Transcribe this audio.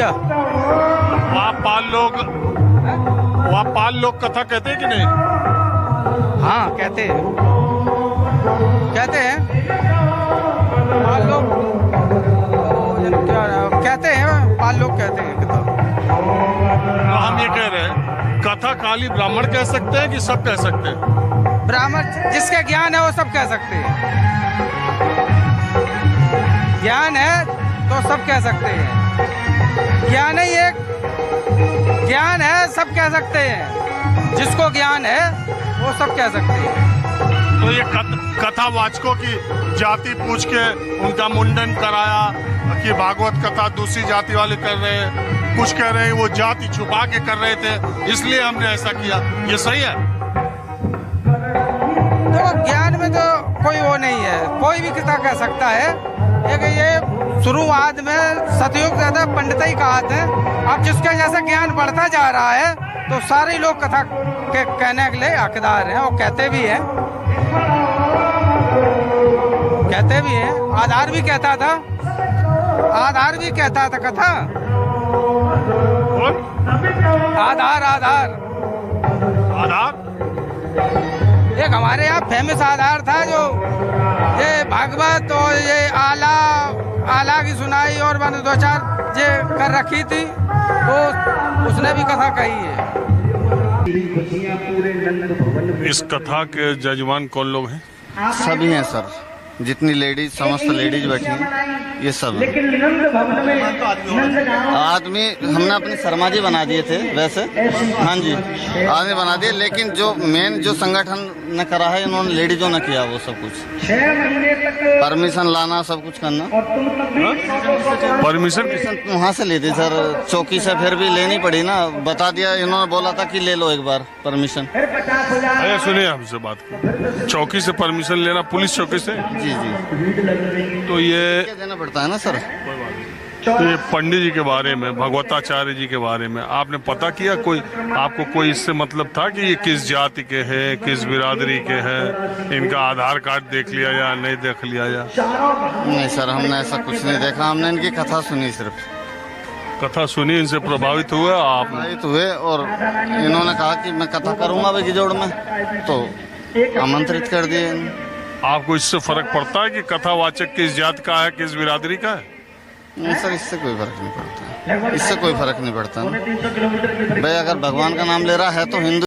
वहाँ पाल लोग कथा कहते हैं कि नहीं? हाँ कहते हैं पाल लोग कहते हैं पाल लोग कहते हैं कथा। तो हम ये कह रहे हैं कथा खाली ब्राह्मण कह सकते हैं कि सब कह सकते हैं? ब्राह्मण जिसका ज्ञान है वो सब कह सकते हैं। ज्ञान है तो सब कह सकते हैं। ज्ञान ही एक ज्ञान है, सब कह सकते हैं। जिसको ज्ञान है वो सब कह सकते हैं। तो ये कथावाचकों की जाति पूछ के उनका मुंडन कराया कि भागवत कथा दूसरी जाति वाले कर रहे हैं, कुछ कह रहे हैं वो जाति छुपा के कर रहे थे इसलिए हमने ऐसा किया, ये सही है? देखो ज्ञान में तो कोई वो नहीं है, कोई भी कथा कह सकता है। ये शुरुआत में सतयुग ज्यादा पंडित ही कहा थे। अब जिसका जैसा ज्ञान बढ़ता जा रहा है तो सारे लोग कथा के कहने के लिए हकदार हैं और कहते भी हैं। आधार भी कहता था कथा। आधार एक हमारे यहाँ फेमस आधार था जो ये भागवत और ये आला की सुनाई और मैंने 2-4 ये कर रखी थी, तो उसने भी कथा कही है। इस कथा के जजमान कौन लोग हैं? सभी हैं सर, जितनी लेडीज समस्त लेडीज बैठी हैं ये सब हैं। आदमी हमने अपनी शर्मा जी बना दिए थे वैसे, हाँ जी आदमी बना दिए, लेकिन जो मेन जो संगठन ने करा है इन्होंने लेडीजों ने किया वो सब कुछ, परमिशन लाना सब कुछ करना। परमिशन वहाँ से लेते सर, चौकी से फिर भी लेनी पड़ी ना, बता दिया इन्होंने, बोला था कि ले लो एक बार परमिशन। अरे सुनिए हमसे बात, चौकी से परमिशन लेना, पुलिस चौकी से? जी जी, तो ये देना पड़ता है ना सर। तो ये पंडित जी के बारे में, भगवताचार्य जी के बारे में आपने पता किया? आपको कोई इससे मतलब था कि ये किस जाति के हैं, किस बिरादरी के हैं, इनका आधार कार्ड देख लिया या नहीं देख लिया या? नहीं सर, हमने ऐसा कुछ नहीं देखा, हमने इनकी कथा सुनी, सिर्फ कथा सुनी, इनसे प्रभावित हुए आप? प्रभावित हुए और इन्होंने कहा कि मैं कथा करूंगा बेगिजोड़ में, तो आमंत्रित कर दिए। आपको इससे फर्क पड़ता है कि कथावाचक किस जाति का है, किस बिरादरी का है? नहीं सर, इससे कोई फर्क नहीं पड़ता, इससे कोई फर्क नहीं पड़ता। भाई अगर भगवान का नाम ले रहा है तो हिंदू